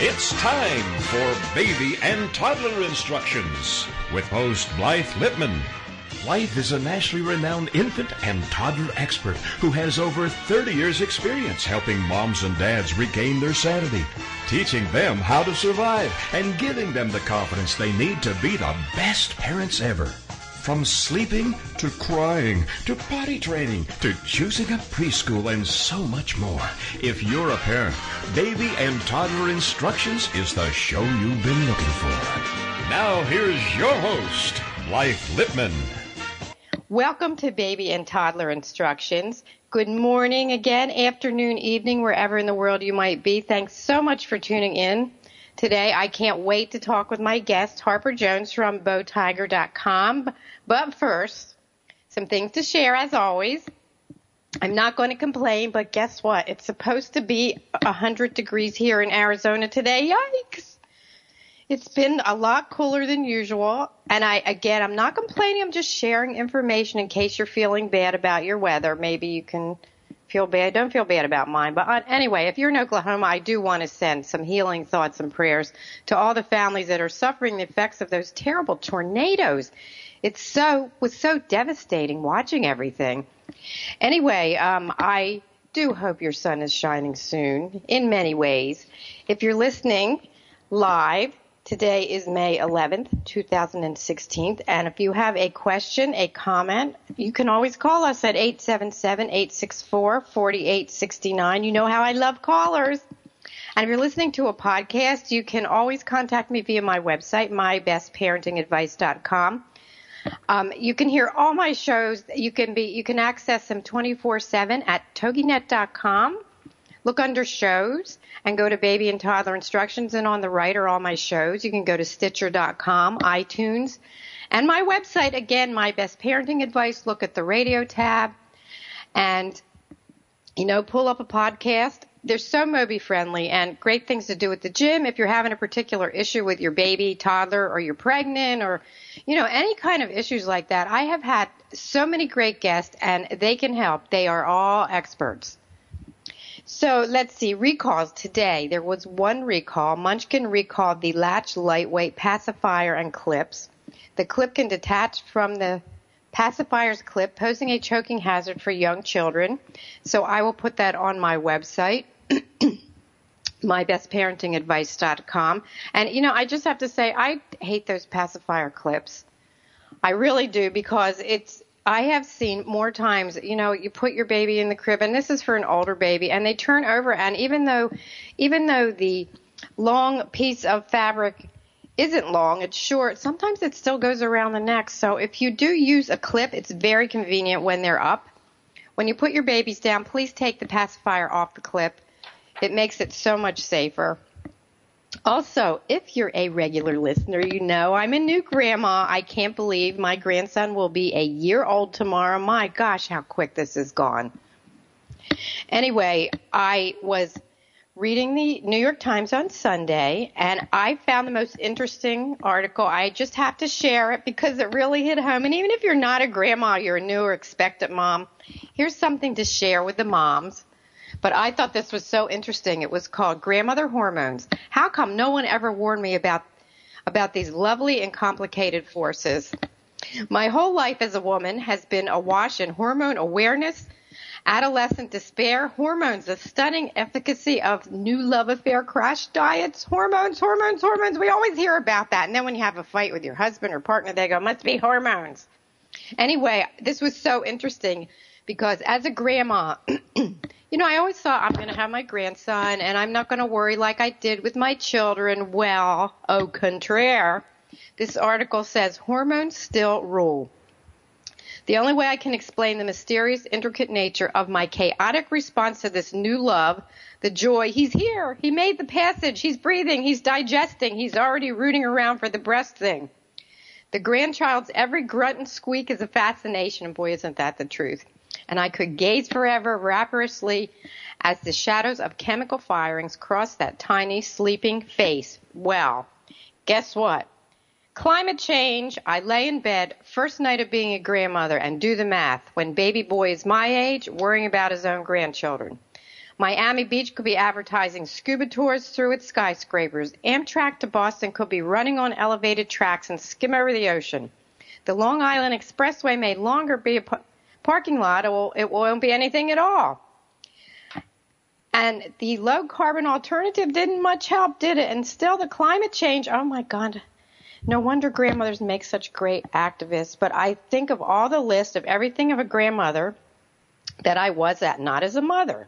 It's time for Baby and Toddler Instructions with host Blythe Lipman. Blythe is a nationally renowned infant and toddler expert who has over 30 years' experience helping moms and dads regain their sanity, teaching them how to survive, and giving them the confidence they need to be the best parents ever. From sleeping to crying to potty training to choosing a preschool and so much more. If you're a parent, Baby and Toddler Instructions is the show you've been looking for. Now here's your host, Blythe Lipman. Welcome to Baby and Toddler Instructions. Good morning again, afternoon, evening, wherever in the world you might be. Thanks so much for tuning in. Today, I can't wait to talk with my guest, Harper Jones from bowtiger.com. But first, some things to share as always. I'm not going to complain, but guess what? It's supposed to be 100 degrees here in Arizona today. Yikes! It's been a lot cooler than usual. And I'm not complaining. I'm just sharing information in case you're feeling bad about your weather. Maybe you can feel bad. Don't feel bad about mine. But anyway, if you're in Oklahoma, I do want to send some healing thoughts and prayers to all the families that are suffering the effects of those terrible tornadoes. It was so devastating watching everything. Anyway, I do hope your sun is shining soon in many ways. If you're listening live, today is May 11th, 2016, and if you have a question, a comment, you can always call us at 877-864-4869. You know how I love callers. And if you're listening to a podcast, you can always contact me via my website, mybestparentingadvice.com. You can hear all my shows. You can access them 24/7 at toginet.com. Look under shows and go to Baby and Toddler Instructions, and on the right are all my shows. You can go to Stitcher.com, iTunes, and my website, again, My Best Parenting Advice. Look at the radio tab and, pull up a podcast. They're so Moby friendly and great things to do at the gym. If you're having a particular issue with your baby, toddler, or you're pregnant, or, any kind of issues like that, I have had so many great guests, and they can help. They are all experts. So let's see, recalls today. There was one recall. Munchkin recalled the Latch Lightweight Pacifier and clips. The clip can detach from the pacifier's clip, posing a choking hazard for young children. So I will put that on my website, mybestparentingadvice.com. And, I just have to say, I hate those pacifier clips. I really do, because I have seen more times, you put your baby in the crib, and this is for an older baby, and they turn over, and even though the long piece of fabric isn't long, it's short, sometimes it still goes around the neck. So if you do use a clip, it's very convenient when they're up. When you put your babies down, please take the pacifier off the clip. It makes it so much safer. Also, if you're a regular listener, I'm a new grandma. I can't believe my grandson will be a year old tomorrow. My gosh, how quick this has gone. Anyway, I was reading the New York Times on Sunday, and I found the most interesting article. I just have to share it because it really hit home. And even if you're not a grandma, you're a new or expectant mom, here's something to share with the moms. But I thought this was so interesting. It was called Grandmother Hormones. How come no one ever warned me about these lovely and complicated forces? My whole life as a woman has been awash in hormone awareness, adolescent despair, hormones, the stunning efficacy of new love affair crash diets, hormones. We always hear about that. And then when you have a fight with your husband or partner, they go, must be hormones. Anyway, this was so interesting because as a grandma, I always thought I'm going to have my grandson and I'm not going to worry like I did with my children. Well, au contraire, this article says hormones still rule. The only way I can explain the mysterious, intricate nature of my chaotic response to this new love, the joy, he's here, he made the passage, he's breathing, he's digesting, he's already rooting around for the breast thing. The grandchild's every grunt and squeak is a fascination, and boy, isn't that the truth. And I could gaze forever, rapturously, as the shadows of chemical firings cross that tiny, sleeping face. Well, guess what? Climate change. I lay in bed, first night of being a grandmother, and do the math. When baby boy is my age, worrying about his own grandchildren. Miami Beach could be advertising scuba tours through its skyscrapers. Amtrak to Boston could be running on elevated tracks and skim over the ocean. The Long Island Expressway may longer be a parking lot, or it won't be anything at all. And the low-carbon alternative didn't much help, did it? And still the climate change, oh, my God. No wonder grandmothers make such great activists. But I think of all the list of everything of a grandmother that I was at, not as a mother.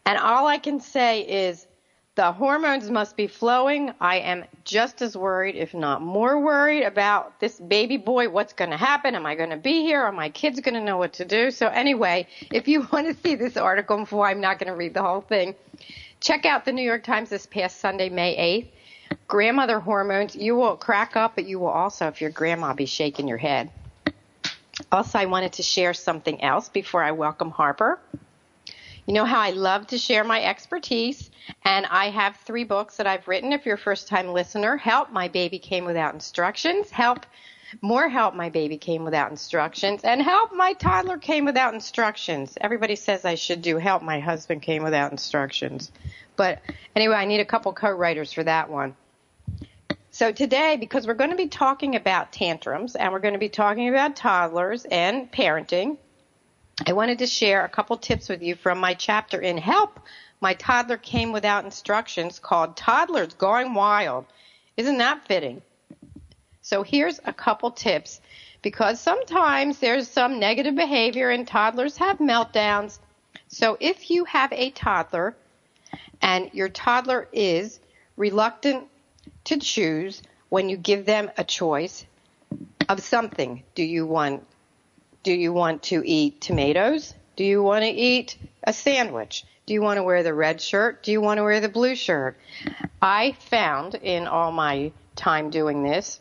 And all I can say is the hormones must be flowing. I am just as worried, if not more worried, about this baby boy. What's going to happen? Am I going to be here? Are my kids going to know what to do? So anyway, if you want to see this article before, I'm not going to read the whole thing, check out the New York Times this past Sunday, May 8th. Grandmother hormones. You will crack up, but you will also, if you're grandma, be shaking your head. Also, I wanted to share something else before I welcome Harper. You know how I love to share my expertise, and I have 3 books that I've written. If you're a first-time listener, Help, My Baby Came Without Instructions, Help, My Baby Came Without Instructions, and Help, My Toddler Came Without Instructions. Everybody says I should do Help, My Husband Came Without Instructions. But anyway, I need a couple co-writers for that one. So today, because we're going to be talking about tantrums, and we're going to be talking about toddlers and parenting, I wanted to share a couple tips with you from my chapter in Help, My Toddler Came Without Instructions, called Toddlers Going Wild. Isn't that fitting? So here's a couple tips, because sometimes there's some negative behavior and toddlers have meltdowns. So if you have a toddler and your toddler is reluctant to choose when you give them a choice of something, do you want to eat tomatoes? Do you want to eat a sandwich? Do you want to wear the red shirt? Do you want to wear the blue shirt? I found in all my time doing this,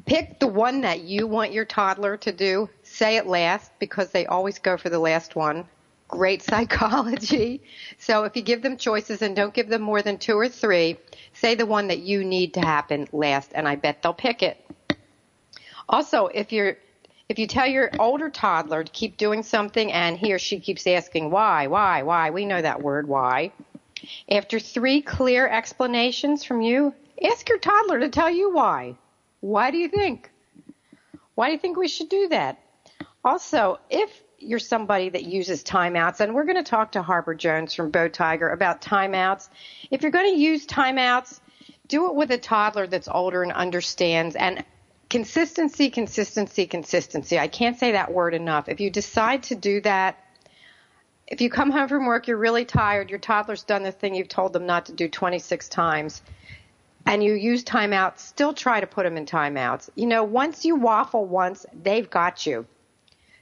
pick the one that you want your toddler to do. Say it last, because they always go for the last one. Great psychology. So if you give them choices and don't give them more than 2 or 3, say the one that you need to happen last, and I bet they'll pick it. Also, if you tell your older toddler to keep doing something and he or she keeps asking why, we know that word, why. After 3 clear explanations from you, ask your toddler to tell you why. Why do you think? Why do you think we should do that? Also, if you're somebody that uses timeouts, and we're going to talk to Harper Jones from Bow Tiger about timeouts. If you're going to use timeouts, do it with a toddler that's older and understands. And consistency. I can't say that word enough. If you decide to do that, if you come home from work, you're really tired, your toddler's done the thing you've told them not to do 26 times, and you use timeouts, still try to put them in timeouts. You know, once you waffle once, they've got you.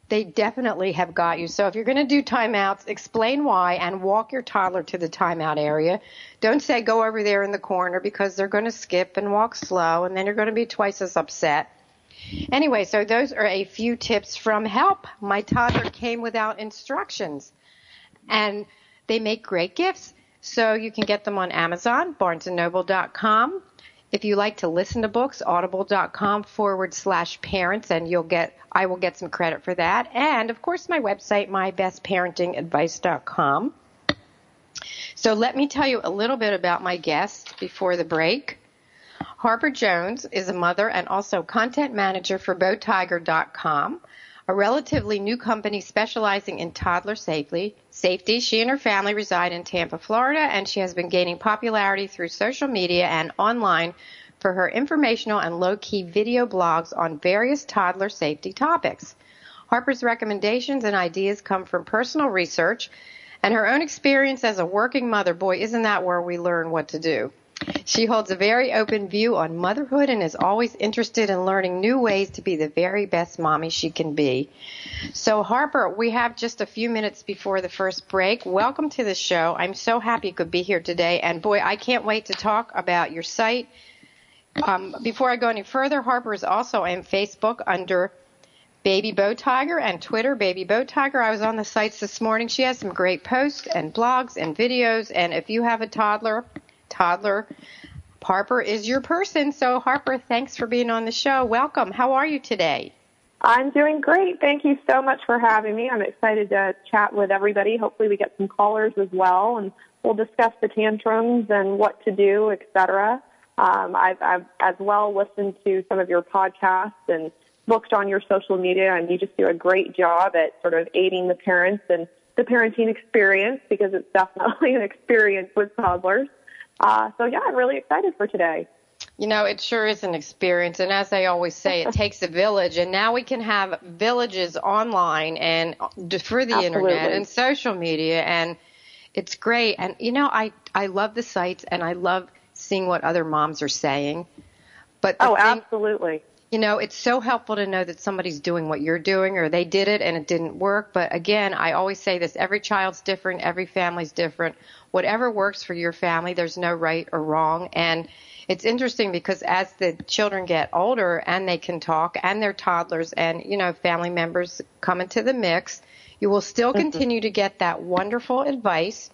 They definitely have got you. So if you're going to do timeouts, explain why and walk your toddler to the timeout area. Don't say go over there in the corner, because they're going to skip and walk slow, and then you're going to be twice as upset. Anyway, so those are a few tips from Help. My Toddler Came Without Instructions. And they make great gifts. So you can get them on Amazon, BarnesandNoble.com. If you like to listen to books, audible.com/parents, and I will get some credit for that. And, of course, my website, mybestparentingadvice.com. So let me tell you a little bit about my guest before the break. Harper Jones is a mother and also content manager for BowTiger.com, a relatively new company specializing in toddler safety. She and her family reside in Tampa, Florida, and she has been gaining popularity through social media and online for her informational and low-key video blogs on various toddler safety topics. Harper's recommendations and ideas come from personal research and her own experience as a working mother. Boy, isn't that where we learn what to do. She holds a very open view on motherhood and is always interested in learning new ways to be the very best mommy she can be. So, Harper, we have just a few minutes before the first break. Welcome to the show. I'm so happy you could be here today. And, boy, I can't wait to talk about your site. Before I go any further, Harper is also on Facebook under Baby Bow Tiger and Twitter, Baby Bow Tiger. I was on the sites this morning. She has some great posts and blogs and videos. And if you have a toddler, Harper is your person. So, Harper, thanks for being on the show. Welcome. How are you today? I'm doing great. Thank you so much for having me. I'm excited to chat with everybody. Hopefully we get some callers as well, and we'll discuss the tantrums and what to do, et cetera. I've as well listened to some of your podcasts and looked on your social media, and you just do a great job at sort of aiding the parents and the parenting experience, because it's definitely an experience with toddlers. So, yeah, I'm really excited for today. You know, it sure is an experience, and as I always say, it takes a village, and now we can have villages online and through the internet and social media, and it's great. And, you know, I love the sites, and I love seeing what other moms are saying. But absolutely. You know, it's so helpful to know that somebody's doing what you're doing, or they did it and it didn't work. But again, I always say this, every child's different, every family's different. Whatever works for your family, there's no right or wrong. And it's interesting because as the children get older and they can talk and they're toddlers and, you know, family members come into the mix, you will still continue to get that wonderful advice,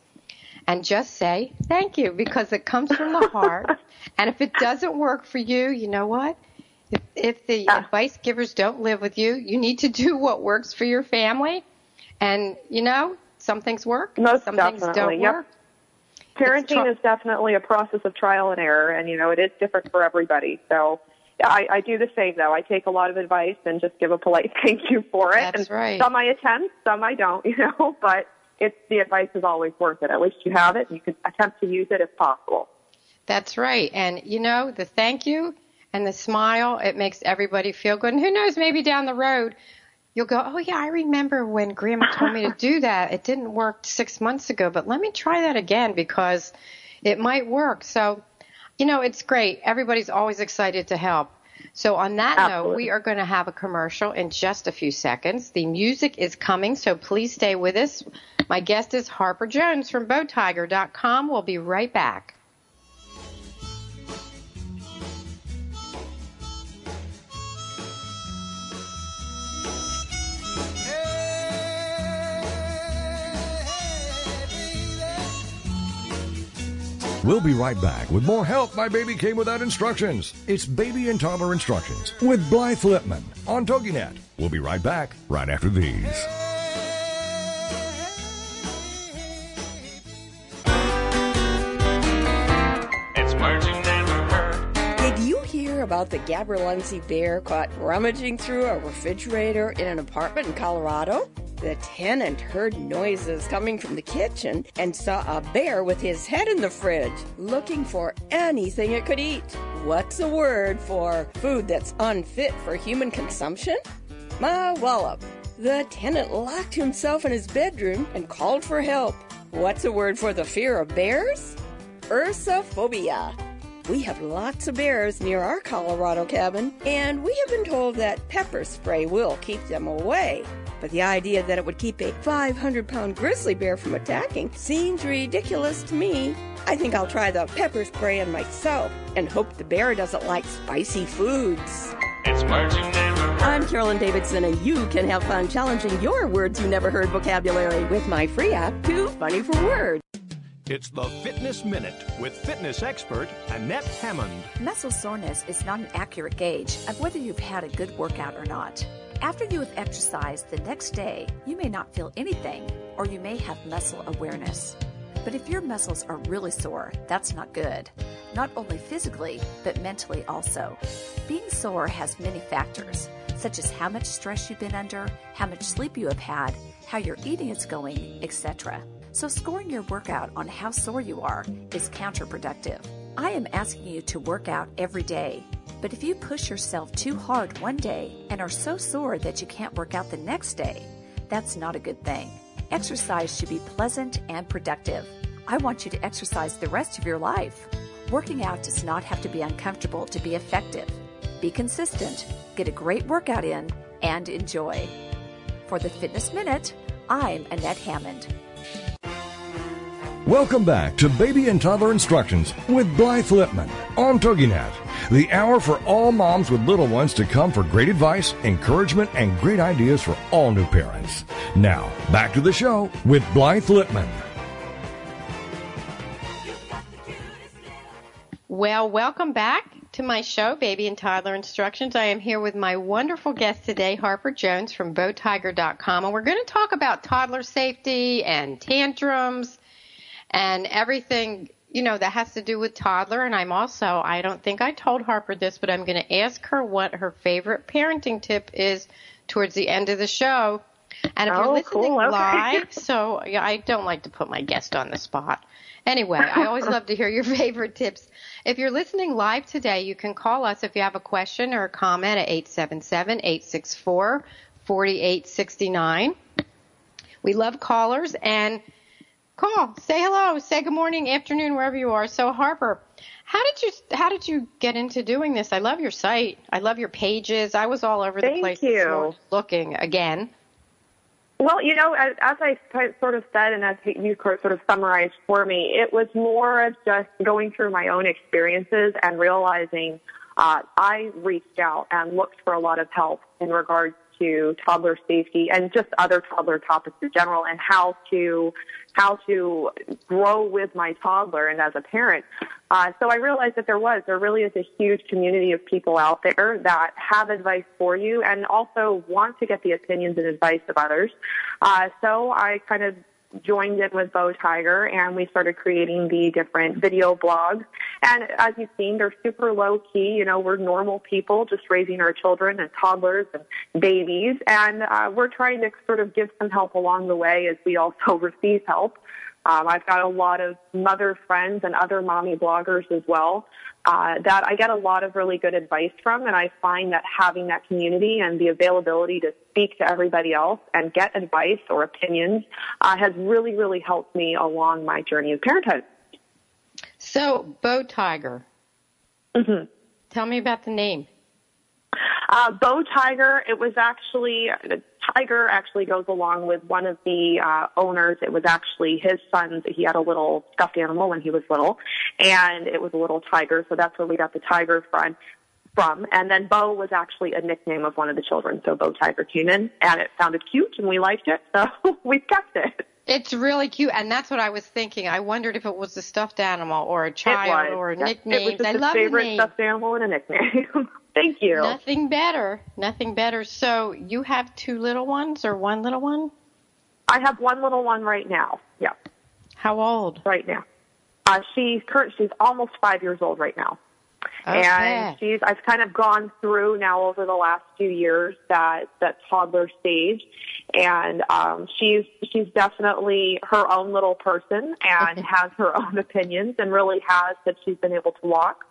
and just say thank you, because it comes from the heart. And if it doesn't work for you, you know what? If the advice givers don't live with you, you need to do what works for your family. And, you know, some things work, some things don't work. Parenting is definitely a process of trial and error, and, you know, it is different for everybody. So I do the same, though. I take a lot of advice and just give a polite thank you for it. That's right. Some I attempt, some I don't, you know, but the advice is always worth it. At least you have it, and you can attempt to use it if possible. That's right. And, you know, the thank you and the smile, it makes everybody feel good. And who knows, maybe down the road, you'll go, oh, yeah, I remember when Grandma told me to do that. It didn't work 6 months ago, but let me try that again because it might work. So, you know, it's great. Everybody's always excited to help. So on that note, we are going to have a commercial in just a few seconds. The music is coming, so please stay with us. My guest is Harper Jones from BowTiger.com. We'll be right back. We'll be right back with more Help My Baby Came Without Instructions. It's Baby and Toddler Instructions with Blythe Lipman on TogiNet. We'll be right back right after these. It's words you never heard. Did you hear about the Gaberlunzie bear caught rummaging through a refrigerator in an apartment in Colorado? The tenant heard noises coming from the kitchen and saw a bear with his head in the fridge, looking for anything it could eat. What's a word for food that's unfit for human consumption? Ma wallop. The tenant locked himself in his bedroom and called for help. What's a word for the fear of bears? Ursophobia. We have lots of bears near our Colorado cabin, and we have been told that pepper spray will keep them away. But the idea that it would keep a 500-pound grizzly bear from attacking seems ridiculous to me. I think I'll try the pepper spray on myself and hope the bear doesn't like spicy foods. It's words you never heard. I'm Carolyn Davidson, and you can have fun challenging your words you never heard vocabulary with my free app, Too Funny for Words. It's the Fitness Minute with fitness expert Annette Hammond. Muscle soreness is not an accurate gauge of whether you've had a good workout or not. After you have exercised the next day, you may not feel anything, or you may have muscle awareness. But if your muscles are really sore, that's not good. Not only physically, but mentally also. Being sore has many factors, such as how much stress you've been under, how much sleep you have had, how your eating is going, etc. So scoring your workout on how sore you are is counterproductive. I am asking you to work out every day. But if you push yourself too hard one day and are so sore that you can't work out the next day, that's not a good thing. Exercise should be pleasant and productive. I want you to exercise the rest of your life. Working out does not have to be uncomfortable to be effective. Be consistent, get a great workout in, and enjoy. For the Fitness Minute, I'm Annette Hammond. Welcome back to Baby and Toddler Instructions with Blythe Lipman on TogiNet, the hour for all moms with little ones to come for great advice, encouragement, and great ideas for all new parents. Now, back to the show with Blythe Lipman. Well, welcome back to my show, Baby and Toddler Instructions. I am here with my wonderful guest today, Harper Jones from BowTiger.com, and we're going to talk about toddler safety and tantrums and everything, that has to do with toddler. And I don't think I told Harper this, but I'm going to ask her what her favorite parenting tip is towards the end of the show. And if you're listening live, so I don't like to put my guest on the spot. Anyway, I always love to hear your favorite tips. If you're listening live today, you can call us if you have a question or a comment at 877-864-4869. We love callers, and call, say hello, say good morning, afternoon, wherever you are. So Harper, how did you get into doing this? I love your site. I love your pages. I was all over the place this morning looking again. Well, as I sort of said, and as you sort of summarized for me, it was more of just going through my own experiences and realizing I reached out and looked for a lot of help in regards to toddler safety and just other toddler topics in general, and how to grow with my toddler and as a parent. So I realized that there really is a huge community of people out there that have advice for you and also want to get the opinions and advice of others. So I kind of joined in with BowTiger, and we started creating the different video blogs. And as you've seen, they're super low key. We're normal people just raising our children and toddlers and babies. And we're trying to sort of give some help along the way as we also receive help. I've got a lot of mother friends and other mommy bloggers as well that I get a lot of really good advice from, and I find that having that community and the availability to speak to everybody else and get advice or opinions has really, really helped me along my journey of parenthood. So, BowTiger. Mm-hmm. Tell me about the name. BowTiger, it was actually, the tiger actually goes along with one of the owners. It was actually his son's. He had a little stuffed animal when he was little, and it was a little tiger, so that's where we got the tiger from. And then Bow was actually a nickname of one of the children, so BowTiger came in, and it sounded cute, and we liked it, so we kept it. It's really cute, and that's what I was thinking. I wondered if it was a stuffed animal or a child or a nickname. It was just his favorite stuffed animal and a nickname. Thank you. Nothing better. So you have two little ones or one little one? I have one little one right now. Yeah. How old? Right now. She's almost 5 years old right now. Okay. And I've kind of gone through now over the last few years that toddler stage, and she's definitely her own little person and has her own opinions and really has that she's been able to walk.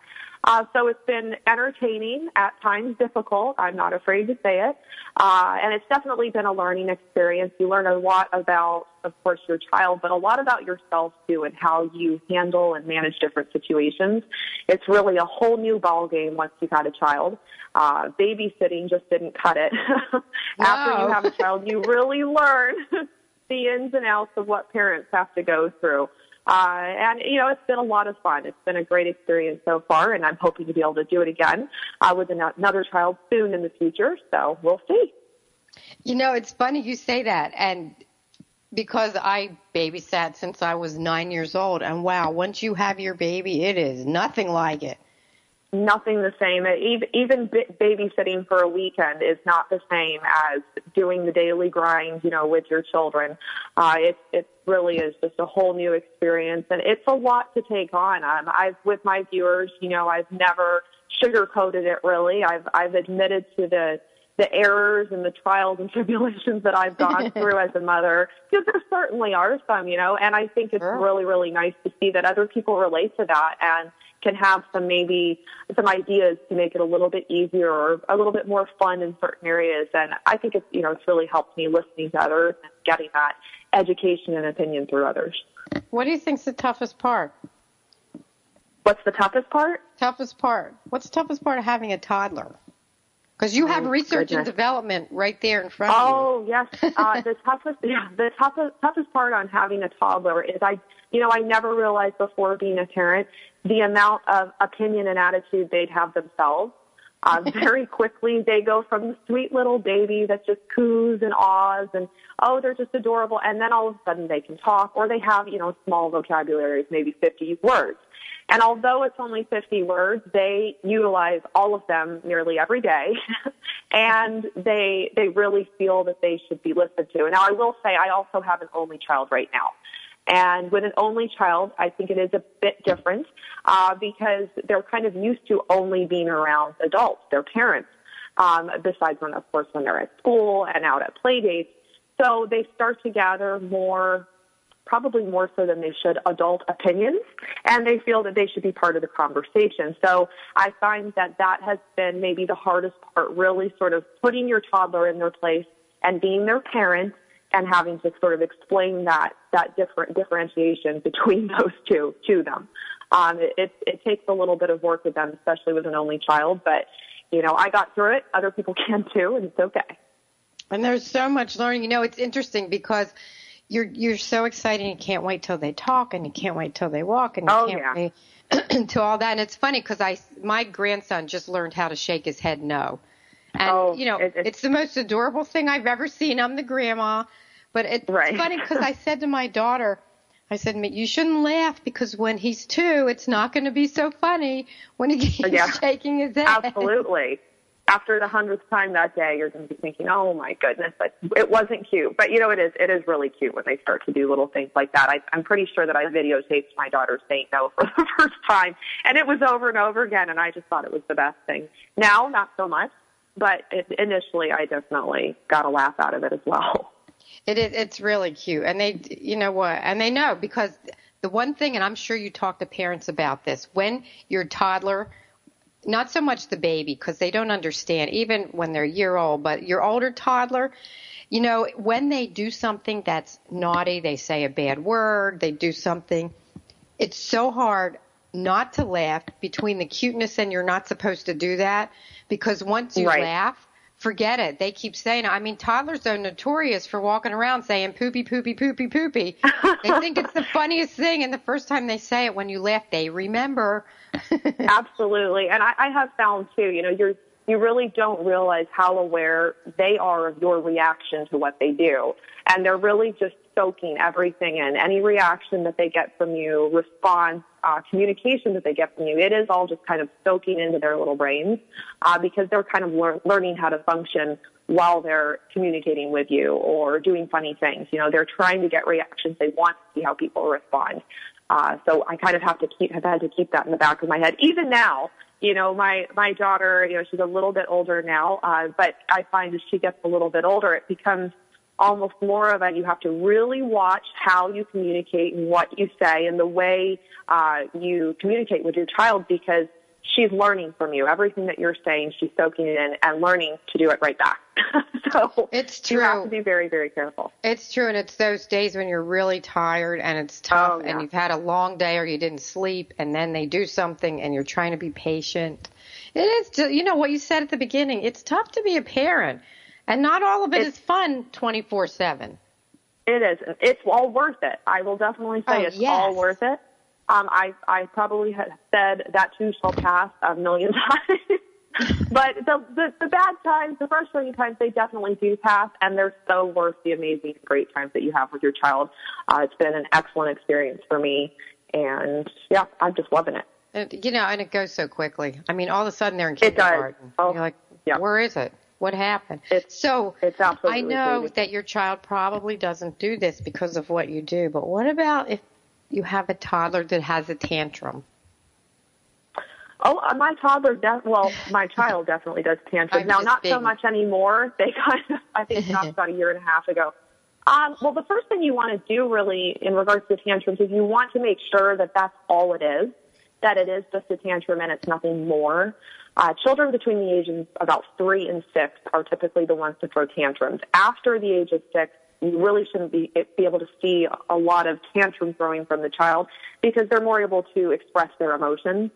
So it's been entertaining, at times difficult. I'm not afraid to say it. And it's definitely been a learning experience. You learn a lot about, of course, your child, but a lot about yourself, too, and how you handle and manage different situations. It's really a whole new ballgame once you've had a child. Babysitting just didn't cut it. After you have a child, you really learn the ins and outs of what parents have to go through. And it's been a lot of fun. It's been a great experience so far, and I'm hoping to be able to do it again with another child soon in the future, so we'll see. It's funny you say that, and because I babysat since I was 9 years old, and wow, once you have your baby, it is nothing like it. Nothing the same. Even babysitting for a weekend is not the same as doing the daily grind, with your children. It really is just a whole new experience, and it's a lot to take on. With my viewers, I've never sugarcoated it really. I've admitted to the errors and the trials and tribulations that I've gone through as a mother, because there certainly are some, and I think it's really, really nice to see that other people relate to that and can have some ideas to make it a little bit easier or a little bit more fun in certain areas. And I think it's really helped me listening to others and getting that education and opinion through others. What do you think's the toughest part? What's the toughest part? What's the toughest part of having a toddler? Because you have research and development right there in front of you. Oh, yes. The toughest part on having a toddler is I never realized before being a parent the amount of opinion and attitude they'd have themselves. Very quickly, they go from the sweet little baby that just coos and ahs and, oh, they're just adorable, and then all of a sudden they can talk, or they have, small vocabularies, maybe 50 words. And although it's only 50 words, they utilize all of them nearly every day, and they really feel that they should be listened to. And now I will say I also have an only child right now. And with an only child, I think it is a bit different because they're kind of used to only being around adults, their parents, besides when, of course, when they're at school and out at play dates. So they start to gather probably more so than they should, adult opinions, and they feel that they should be part of the conversation. So I find that has been maybe the hardest part, really sort of putting your toddler in their place and being their parent and having to sort of explain that differentiation between those two to them. It takes a little bit of work with them, especially with an only child, but, I got through it. Other people can too, and it's okay. And there's so much learning. It's interesting because you're so excited. You can't wait till they talk, and you can't wait till they walk, and you can't wait to all that. And it's funny because my grandson just learned how to shake his head no. And, it's the most adorable thing I've ever seen. I'm the grandma. But it's funny because I said to my daughter, I said, you shouldn't laugh because when he's 2, it's not going to be so funny when he keeps shaking his head. Absolutely. After the 100th time that day, you're going to be thinking, oh, my goodness, it wasn't cute. But, it is really cute when they start to do little things like that. I'm pretty sure that I videotaped my daughter saying no for the first time, and it was over and over again, and I just thought it was the best thing. Now, not so much, but initially I definitely got a laugh out of it as well. It's really cute. And they, and they know because the one thing, and I'm sure you talk to parents about this, when your toddler, not so much the baby because they don't understand, even when they're a year old, but your older toddler, when they do something that's naughty, they say a bad word, they do something, it's so hard not to laugh between the cuteness and you're not supposed to do that because once you laugh, forget it. They keep saying it. Toddlers are notorious for walking around saying poopy, poopy, poopy, poopy. They think it's the funniest thing, and the first time they say it, when you laugh, they remember. Absolutely. And I have found, too, you really don't realize how aware they are of your reaction to what they do. And they're really just soaking everything in. Any reaction that they get from you, response, communication that they get from you, it is all just kind of soaking into their little brains because they're kind of learning how to function while they're communicating with you or doing funny things. They're trying to get reactions. They want to see how people respond. So I kind of have had to keep that in the back of my head. Even now, my daughter, she's a little bit older now, but I find as she gets a little bit older, it becomes almost more of you have to really watch how you communicate and what you say and the way you communicate with your child because she's learning from you. Everything that you're saying, she's soaking it in and learning to do it right back. So it's true. You have to be very, very careful. It's true, and it's those days when you're really tired and it's tough and you've had a long day or you didn't sleep and then they do something and you're trying to be patient. It is, what you said at the beginning, it's tough to be a parent. And not all of it is fun 24/7. It is. It's all worth it. I will definitely say all worth it. I probably have said that too shall pass a million times. But the bad times, the frustrating times, they definitely do pass, and they're so worth the amazing, great times that you have with your child. It's been an excellent experience for me, and, I'm just loving it. And it goes so quickly. All of a sudden they're in kindergarten. It does. You're like, where is it? What happened? It's absolutely I know crazy. that your child probably doesn't do this because of what you do, but what about if you have a toddler that has a tantrum? Oh, my child definitely does tantrums. Now, not so much anymore. They I think stopped about a year and a half ago. Well, the first thing you want to do really in regards to tantrums is you want to make sure that that's all it is, that it is just a tantrum and it's nothing more. Children between the ages of about 3 and 6 are typically the ones to throw tantrums. After the age of 6, you really shouldn't be able to see a lot of tantrum throwing from the child because they're more able to express their emotions.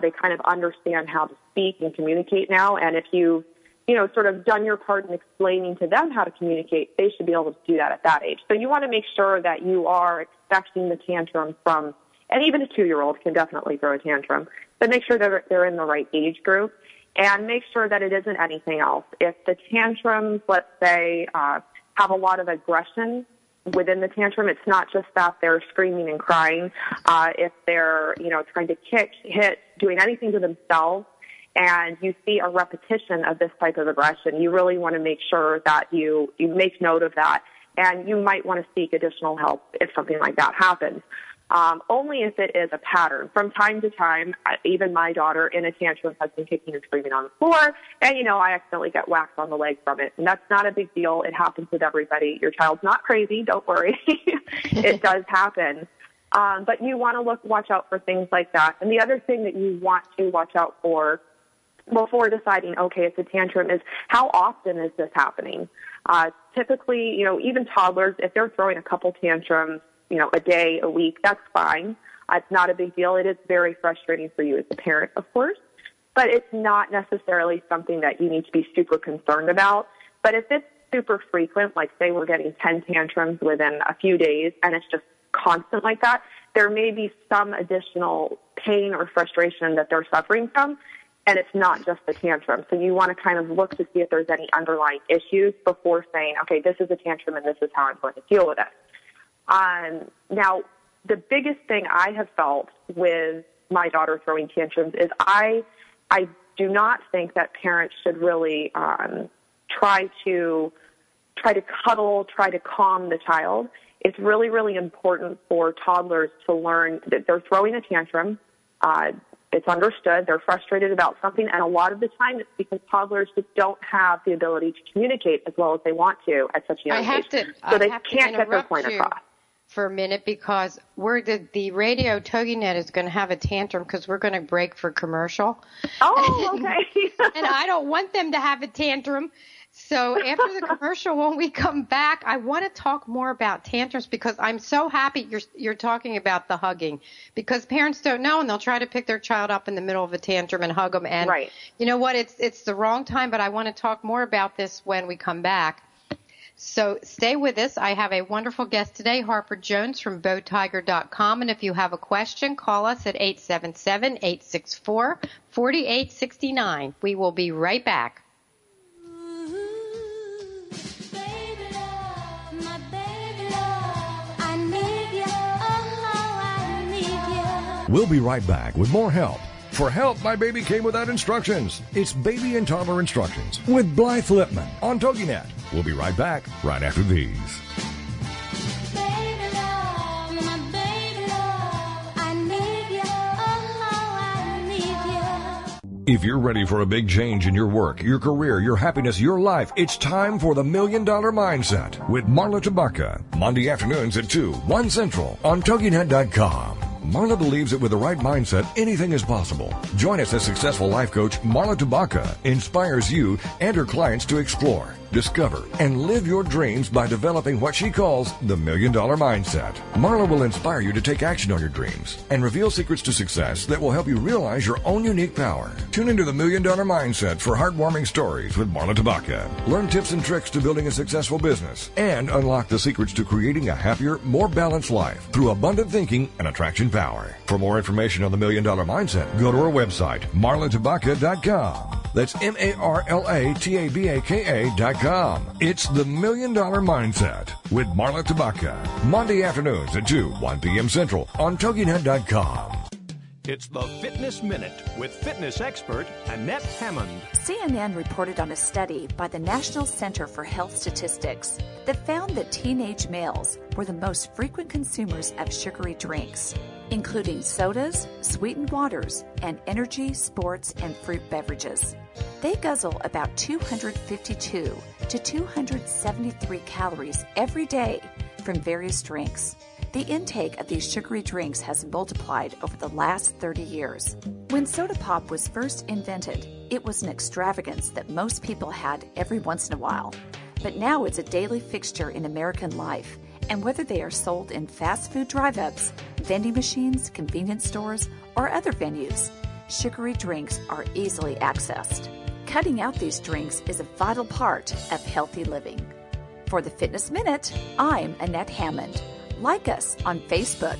They kind of understand how to speak and communicate now. And if you've, sort of done your part in explaining to them how to communicate, they should be able to do that at that age. So you want to make sure that you are expecting the tantrum and even a 2-year-old can definitely throw a tantrum, but make sure that they're in the right age group. and make sure that it isn't anything else. If the tantrums, let's say, have a lot of aggression within the tantrum, it's not just that they're screaming and crying. If they're, trying to kick, hit, doing anything to themselves, and you see a repetition of this type of aggression, you really want to make sure that you make note of that, and you might want to seek additional help if something like that happens. Only if it is a pattern. From time to time, even my daughter in a tantrum has been kicking and screaming on the floor, and, I accidentally get whacked on the leg from it. And that's not a big deal. It happens with everybody. Your child's not crazy. Don't worry. It does happen. But you want to watch out for things like that. And the other thing that you want to watch out for before deciding, okay, it's a tantrum, is how often is this happening? Typically, even toddlers, if they're throwing a couple tantrums, a day, a week, that's fine. It's not a big deal. It is very frustrating for you as a parent, of course, but it's not necessarily something that you need to be super concerned about. But if it's super frequent, like say we're getting 10 tantrums within a few days and it's just constant like that, there may be some additional pain or frustration that they're suffering from, and it's not just the tantrum. So you want to kind of look to see if there's any underlying issues before saying, okay, this is a tantrum and this is how I'm going to deal with it. Now, the biggest thing I have felt with my daughter throwing tantrums is I do not think that parents should really try to cuddle, try to calm the child. It's really, really important for toddlers to learn that they're throwing a tantrum. It's understood. They're frustrated about something, and a lot of the time it's because toddlers just don't have the ability to communicate as well as they want to at such a young age. So they can't get their point across. For a minute, because the radio TogiNet is going to have a tantrum because we're going to break for commercial. Oh, okay. And I don't want them to have a tantrum. So after the commercial, when we come back, I want to talk more about tantrums because I'm so happy you're talking about the hugging, because parents don't know and they'll try to pick their child up in the middle of a tantrum and hug them. And right. You know what? It's the wrong time, but I want to talk more about this when we come back. So stay with us. I have a wonderful guest today, Harper Jones from BowTiger.com. And if you have a question, call us at 877-864-4869. We will be right back. We'll be right back with more help. For help, my baby came without instructions. It's Baby and Toddler Instructions with Blythe Lipman on TogiNet. We'll be right back right after these. Baby love, my baby love, I need you, oh, I need you. If you're ready for a big change in your work, your career, your happiness, your life, it's time for the $1 Million Mindset with Marla Tabaka. Monday afternoons at 2, 1 Central on TogiNet.com. Marla believes that with the right mindset, anything is possible. Join us as successful life coach Marla Tabaka inspires you and her clients to explore, discover, and live your dreams by developing what she calls the $1 Million Mindset. Marla will inspire you to take action on your dreams and reveal secrets to success that will help you realize your own unique power. Tune into the $1 Million Mindset for heartwarming stories with Marla Tabaka. Learn tips and tricks to building a successful business and unlock the secrets to creating a happier, more balanced life through abundant thinking and attraction power. For more information on the $1 Million Mindset, go to our website, marlatabaka.com. That's MarlaTabaka.com. It's the $1 Million Mindset with Marla Tabaka. Monday afternoons at 2, 1 p.m. Central on TogiNet.com. It's the Fitness Minute with fitness expert Annette Hammond. CNN reported on a study by the National Center for Health Statistics that found that teenage males were the most frequent consumers of sugary drinks, including sodas, sweetened waters, and energy, sports, and fruit beverages. They guzzle about 252 to 273 calories every day from various drinks. The intake of these sugary drinks has multiplied over the last 30 years. When soda pop was first invented, it was an extravagance that most people had every once in a while. But now it's a daily fixture in American life, and whether they are sold in fast food drive-ups, vending machines, convenience stores, or other venues, sugary drinks are easily accessed. Cutting out these drinks is a vital part of healthy living. For the Fitness Minute, I'm Annette Hammond. Like us on Facebook.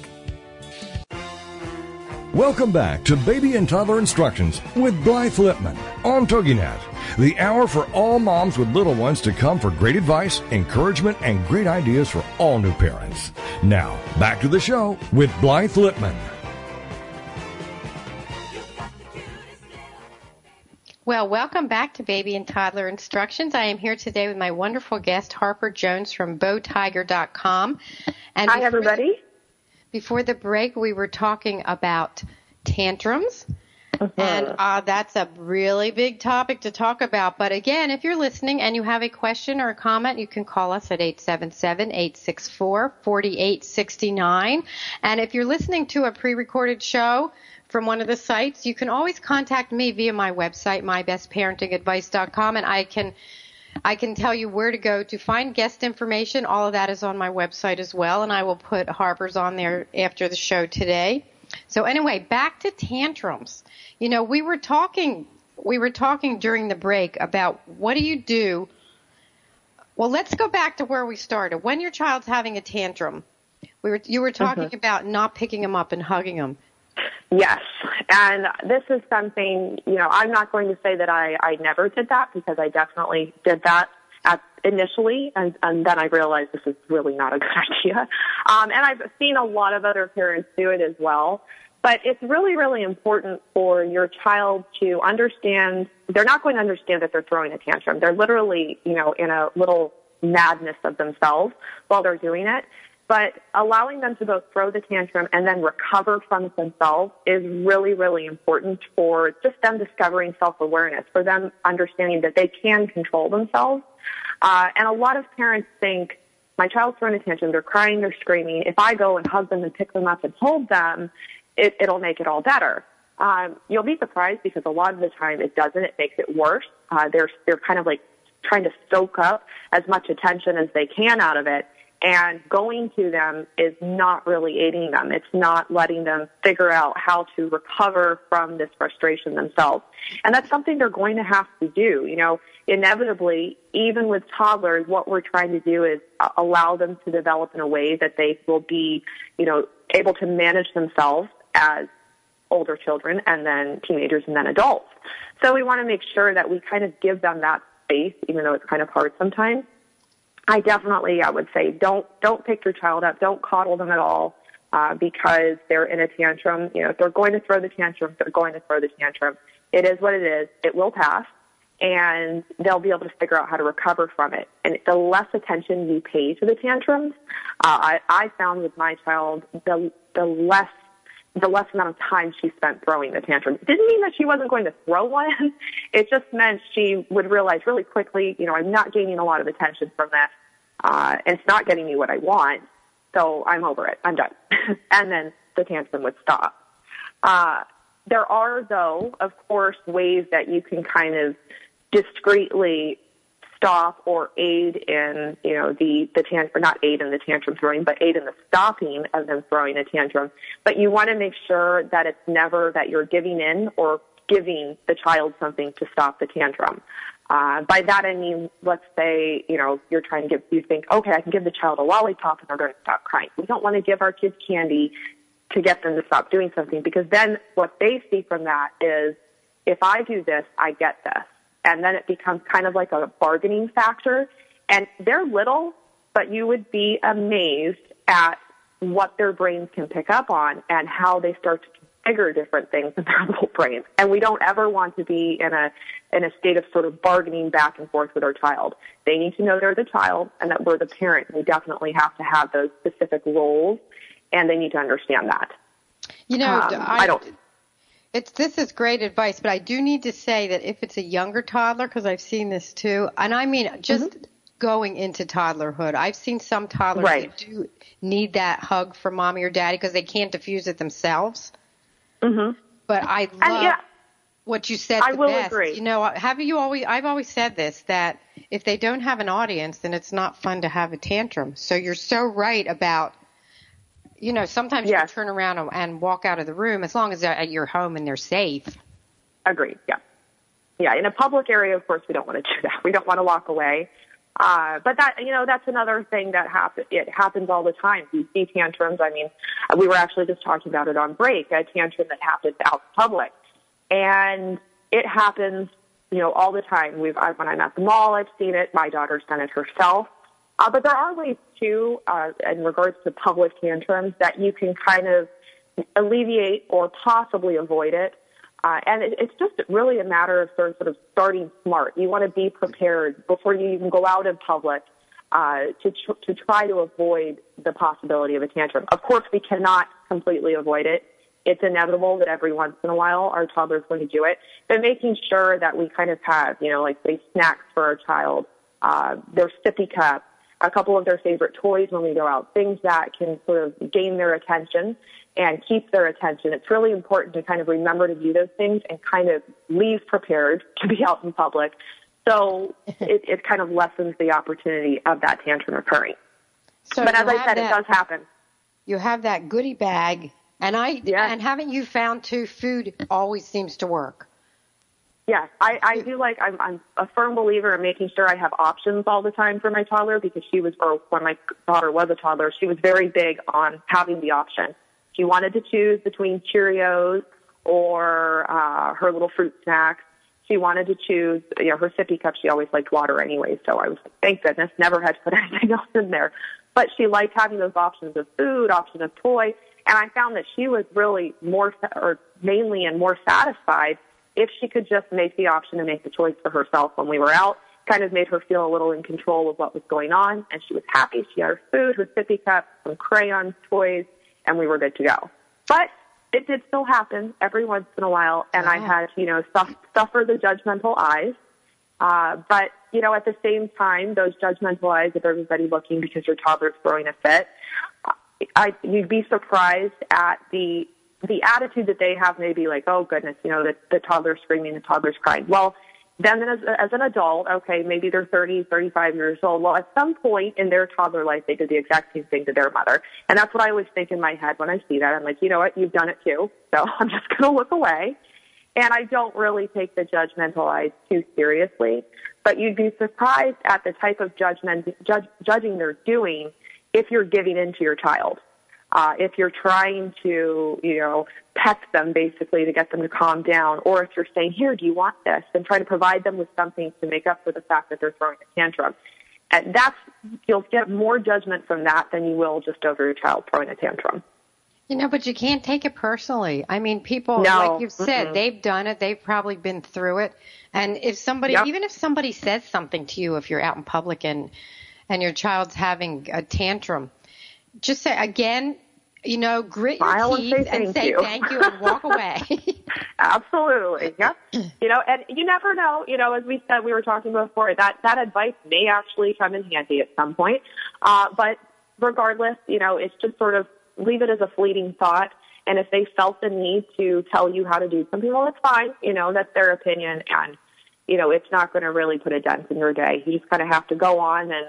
Welcome back to Baby and Toddler Instructions with Blythe Lipman on TogiNet, the hour for all moms with little ones to come for great advice, encouragement, and great ideas for all new parents. Now, back to the show with Blythe Lipman. Well, welcome back to Baby and Toddler Instructions. I am here today with my wonderful guest, Harper Jones from bowtiger.com. And Hi, everybody. Before the break, we were talking about tantrums, and that's a really big topic to talk about. But again, if you're listening and you have a question or a comment, you can call us at 877-864-4869. And if you're listening to a pre-recorded show from one of the sites, you can always contact me via my website, mybestparentingadvice.com, and I can tell you where to go to find guest information. All of that is on my website as well, and I will put Harper's on there after the show today. So anyway, back to tantrums. You know, we were talking during the break about what do you do. Well, let's go back to where we started. When your child's having a tantrum, you were talking about not picking them up and hugging them. Yes, and this is something, I'm not going to say that I never did that, because I definitely did that initially, and then I realized this is really not a good idea. And I've seen a lot of other parents do it as well. But it's really, really important for your child to understand. They're not going to understand that they're throwing a tantrum. They're literally, in a little madness of themselves while they're doing it. But allowing them to both throw the tantrum and then recover from it themselves is really, really important for just them discovering self-awareness, for them understanding that they can control themselves. And a lot of parents think, my child's throwing a tantrum, they're crying, they're screaming. If I go and hug them and pick them up and hold them, it'll make it all better. You'll be surprised, because a lot of the time it doesn't. It makes it worse. They're kind of like trying to soak up as much attention as they can out of it. And going to them is not really aiding them. It's not letting them figure out how to recover from this frustration themselves. And that's something they're going to have to do. Inevitably, even with toddlers, what we're trying to do is allow them to develop in a way that they will be, able to manage themselves as older children, and then teenagers, and then adults. So we want to make sure that we kind of give them that space, even though it's kind of hard sometimes. I would say don't pick your child up. Don't coddle them at all, because they're in a tantrum. If they're going to throw the tantrum, they're going to throw the tantrum. It is what it is. It will pass, and they'll be able to figure out how to recover from it. And the less attention you pay to the tantrums, I found with my child, the less amount of time she spent throwing the tantrum. It didn't mean that she wasn't going to throw one. It just meant she would realize really quickly, I'm not gaining a lot of attention from this. And it's not getting me what I want, so I'm over it. I'm done. And then the tantrum would stop. There are, though, of course, ways that you can kind of discreetly stop or aid in, the tantrum, not aid in the tantrum throwing, but aid in the stopping of them throwing a tantrum. But you want to make sure that it's never that you're giving in or giving the child something to stop the tantrum. By that I mean, let's say, you're trying to you think, okay, I can give the child a lollipop and they're going to stop crying. We don't want to give our kids candy to get them to stop doing something, because then what they see from that is, if I do this, I get this. And then it becomes kind of like a bargaining factor. And they're little, but you would be amazed at what their brains can pick up on and how they start to configure different things in their little brains. And we don't ever want to be in a state of sort of bargaining back and forth with our child. They need to know they're the child and that we're the parent. We definitely have to have those specific roles, and they need to understand that. This is great advice, but I do need to say that if it's a younger toddler, because I've seen this too, and I mean just going into toddlerhood, I've seen some toddlers that do need that hug from mommy or daddy because they can't diffuse it themselves. Mm-hmm. But I love what you said. I will agree. I've always said this, that if they don't have an audience, then it's not fun to have a tantrum. So you're so right about, sometimes you can turn around and walk out of the room as long as they're at your home and they're safe. Agreed, yeah. Yeah, in a public area, of course, we don't want to do that. We don't want to walk away. But that, that's another thing that it happens all the time. You see tantrums. I mean, we were actually just talking about it on break, a tantrum that happens out in public. And it happens, all the time. When I'm at the mall, I've seen it. My daughter's done it herself. But there are ways, too, in regards to public tantrums, that you can kind of alleviate or possibly avoid it. And it's just really a matter of sort of starting smart. You want to be prepared before you even go out in public to try to avoid the possibility of a tantrum. Of course, we cannot completely avoid it. It's inevitable that every once in a while our toddler's going to do it. But making sure that we kind of have, say snacks for our child, their sippy cup, a couple of their favorite toys when we go out, things that can sort of gain their attention and keep their attention. It's really important to kind of remember to do those things and kind of leave prepared to be out in public. So it kind of lessens the opportunity of that tantrum occurring. So but as I said, it does happen. You have that goodie bag, and and haven't you found too, food always seems to work? Yes, I do I'm a firm believer in making sure I have options all the time for my toddler, because when my daughter was a toddler, she was very big on having the option. She wanted to choose between Cheerios or her little fruit snacks. She wanted to choose, her sippy cup. She always liked water anyway, so I was like, thank goodness, never had to put anything else in there. But she liked having those options of food, option of toy, and I found that she was really mainly and more satisfied if she could just make the option and make the choice for herself when we were out. Kind of made her feel a little in control of what was going on, and she was happy. She had her food, her sippy cup, some crayons, toys, and we were good to go. But it did still happen every once in a while, and I had to, suffer the judgmental eyes. But, at the same time, those judgmental eyes of everybody looking because your toddler's throwing a fit, you'd be surprised at the attitude that they have, maybe like, oh, goodness, the toddler's screaming, the toddler's crying. Well, then as an adult, okay, maybe they're 30, 35 years old. Well, at some point in their toddler life, they did the exact same thing to their mother. And that's what I always think in my head when I see that. I'm like, you know what, you've done it too. So I'm just going to look away. And I don't really take the judgmental eyes too seriously. But you'd be surprised at the type of judging they're doing if you're giving in to your child. If you're trying to, pet them basically to get them to calm down, or if you're saying, here, do you want this? And try to provide them with something to make up for the fact that they're throwing a tantrum. And you'll get more judgment from that than you will just over your child throwing a tantrum. But you can't take it personally. I mean, people, like you've said, they've done it. They've probably been through it. And if somebody, even if somebody says something to you, if you're out in public and your child's having a tantrum, just say, again, grit your teeth and say thank you and walk away. Absolutely. Yep. And you never know, as we said, we were talking before, that advice may actually come in handy at some point. But regardless, it's just sort of leave it as a fleeting thought. And if they felt the need to tell you how to do something, well, that's fine. That's their opinion. And, it's not going to really put a dent in your day. You just kind of have to go on, and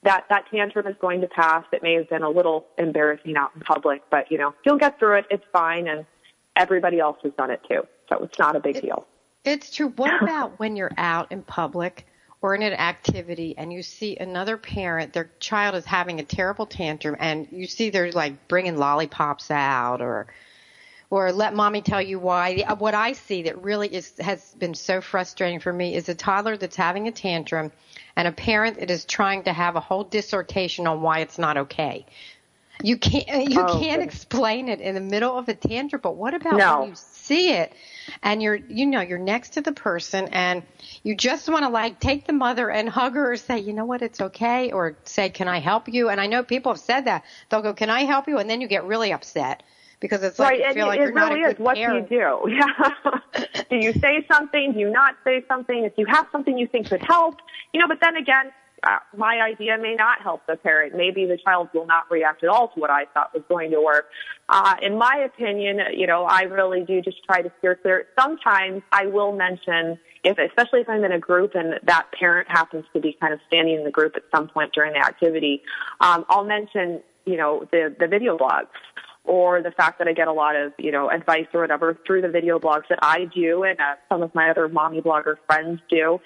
that tantrum is going to pass. It may have been a little embarrassing out in public, but, you'll get through it. It's fine, and everybody else has done it too, so it's not a big deal. It's true. What about when you're out in public or in an activity and you see another parent, their child is having a terrible tantrum, and you see they're, like, bringing lollipops out or let mommy tell you why. What I see that really has been so frustrating for me is a toddler that's having a tantrum and a parent that is trying to have a whole dissertation on why it's not okay. You can't explain it in the middle of a tantrum, but what about when you see it and you're next to the person and you just want to take the mother and hug her or say, you know what, it's okay, or say, can I help you? And I know people have said that. They'll go, can I help you? And then you get really upset. Because it's like you feel like you're not a good parent. What do you do? Yeah. Do you say something? Do you not say something? If you have something you think could help, but then again, my idea may not help the parent. Maybe the child will not react at all to what I thought was going to work. In my opinion, I really do just try to steer clear. Sometimes I will mention, especially if I'm in a group and that parent happens to be kind of standing in the group at some point during the activity, I'll mention, the video blogs. or the fact that I get a lot of, advice or whatever through the video blogs that I do and some of my other mommy blogger friends do.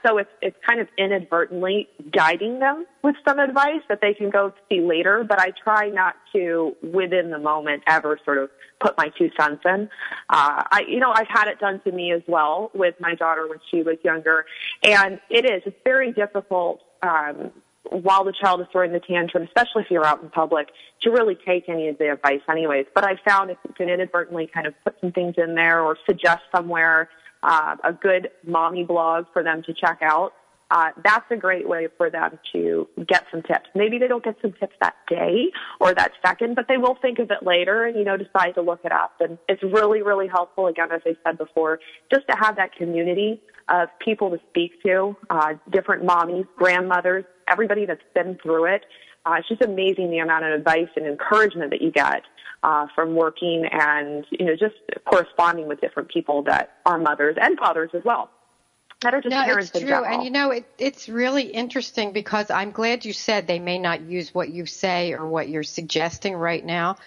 So it's kind of inadvertently guiding them with some advice that they can go see later, but I try not to, within the moment, ever sort of put my 2 cents in. I've had it done to me as well with my daughter when she was younger, and it's very difficult while the child is throwing the tantrum, especially if you're out in public, to really take any of the advice anyways. But I found if you can inadvertently kind of put some things in there or suggest somewhere a good mommy blog for them to check out, that's a great way for them to get some tips. Maybe they don't get some tips that day or that second, but they will think of it later and, decide to look it up. And it's really, really helpful, again, as I said before, just to have that community of people to speak to, different mommies, grandmothers, everybody that's been through it. It's just amazing the amount of advice and encouragement that you get from working and, just corresponding with different people that are mothers and fathers as well. That are just parents it's in true. general. And, it's really interesting because I'm glad you said they may not use what you say or what you're suggesting right now.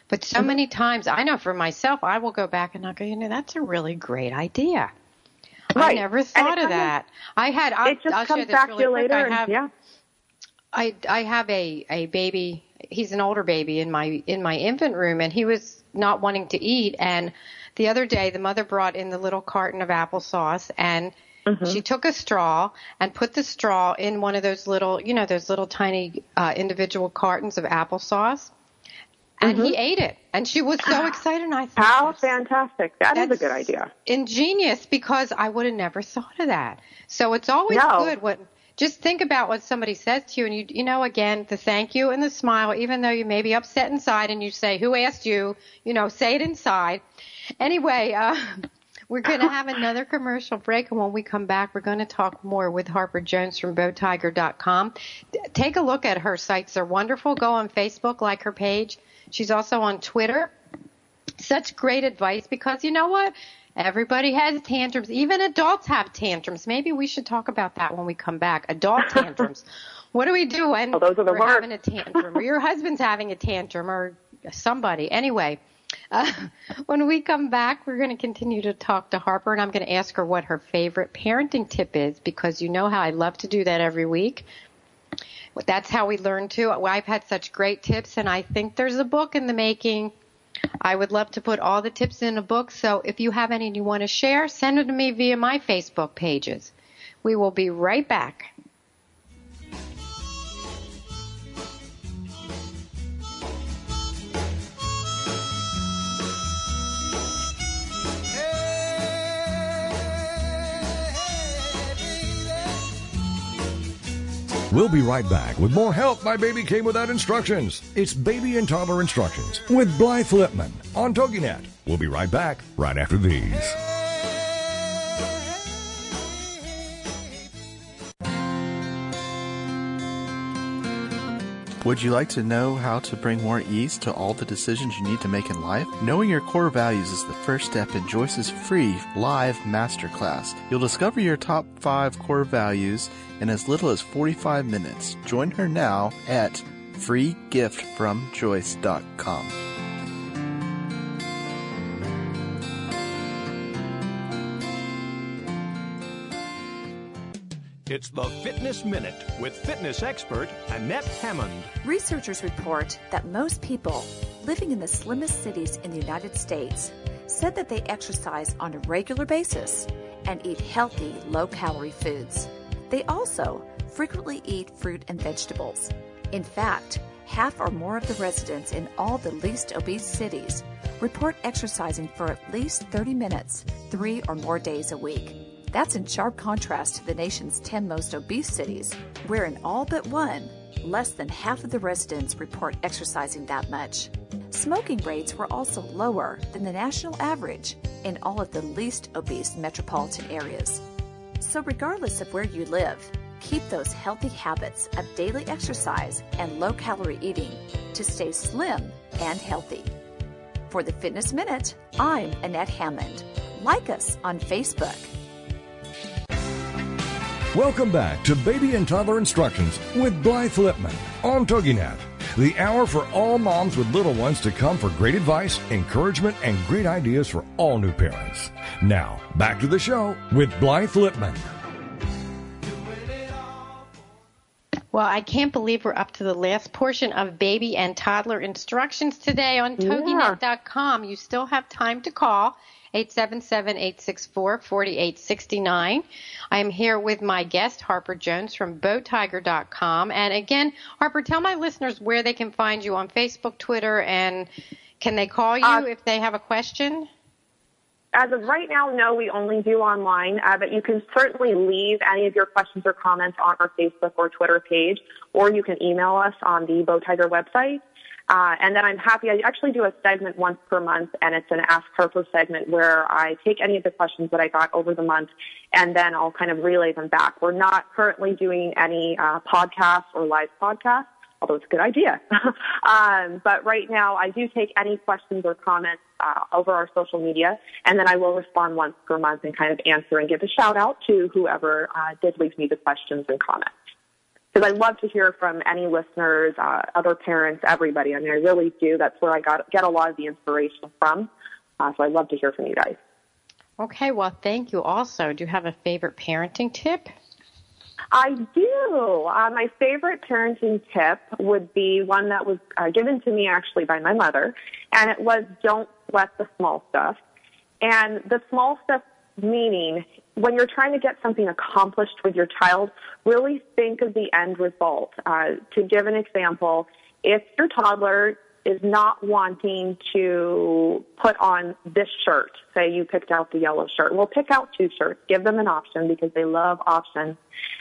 But so many times, I know for myself, I will go back and I'll go, that's a really great idea. Right. I never thought of that. It just comes back to you later. I have a baby. He's an older baby in my infant room, and he was not wanting to eat. And the other day, the mother brought in the little carton of applesauce, and she took a straw and put the straw in one of those little, those little tiny individual cartons of applesauce. And he ate it, and she was so excited. And I thought, how fantastic! That's a good idea. Ingenious, because I would have never thought of that. So it's always good just think about what somebody says to you, and again, the thank you and the smile, even though you may be upset inside, and you say, "Who asked you?" Say it inside. Anyway, we're going to have another commercial break, and when we come back, we're going to talk more with Harper Jones from BowTiger.com. Take a look at her sites; they're wonderful. Go on Facebook, like her page. She's also on Twitter. Such great advice because you know what? Everybody has tantrums. Even adults have tantrums. Maybe we should talk about that when we come back. Adult tantrums. What do we do when those are the we're having a tantrum or your husband's having a tantrum or somebody? Anyway, when we come back, we're going to continue to talk to Harper, and I'm going to ask her what her favorite parenting tip is because you know how I love to do that every week. That's how we learn, too. I've had such great tips, and I think there's a book in the making. I would love to put all the tips in a book, so if you have any you want to share, send it to me via my Facebook pages. We will be right back. We'll be right back with more Help My Baby Came Without Instructions. It's Baby and Toddler Instructions with Blythe Lipman on TogiNet. We'll be right back right after these. Would you like to know how to bring more ease to all the decisions you need to make in life? Knowing your core values is the first step in Joyce's free live masterclass. You'll discover your top 5 core values in as little as 45 minutes. Join her now at freegiftfromjoyce.com. It's the Fitness Minute with fitness expert Annette Hammond. Researchers report that most people living in the slimmest cities in the United States said that they exercise on a regular basis and eat healthy, low-calorie foods. They also frequently eat fruit and vegetables. In fact, half or more of the residents in all the least obese cities report exercising for at least 30 minutes, 3 or more days a week. That's in sharp contrast to the nation's 10 most obese cities, where in all but one, less than half of the residents report exercising that much. Smoking rates were also lower than the national average in all of the least obese metropolitan areas. So regardless of where you live, keep those healthy habits of daily exercise and low-calorie eating to stay slim and healthy. For the Fitness Minute, I'm Annette Hammond. Like us on Facebook. Welcome back to Baby and Toddler Instructions with Blythe Lipman on TogiNet, the hour for all moms with little ones to come for great advice, encouragement, and great ideas for all new parents. Now, back to the show with Blythe Lipman. Well, I can't believe we're up to the last portion of baby and toddler instructions today on TogiNet.com. You still have time to call 877-864-4869. I am here with my guest, Harper Jones from BowTiger.com. And again, Harper, tell my listeners where they can find you on Facebook, Twitter, and can they call you if they have a question? As of right now, no, we only do online, but you can certainly leave any of your questions or comments on our Facebook or Twitter page, or you can email us on the BowTiger website. And then I'm happy. I actually do a segment once per month, and it's an Ask Harper segment where I take any of the questions that I got over the month, and then I'll kind of relay them back. We're not currently doing any podcasts or live podcasts, although it's a good idea. But right now, I do take any questions or comments over our social media, and then I will respond once per month and kind of answer and give a shout-out to whoever did leave me the questions and comments. Because I love to hear from any listeners, other parents, everybody. I mean, I really do. That's where I get a lot of the inspiration from. So I love to hear from you guys. Okay, well, thank you also. Do you have a favorite parenting tip? I do. My favorite parenting tip would be one that was given to me actually by my mother, and it was don't sweat the small stuff. And the small stuff meaning when you're trying to get something accomplished with your child, really think of the end result. To give an example, if your toddler is not wanting to put on this shirt, say you picked out the yellow shirt, well, pick out 2 shirts, give them an option because they love options.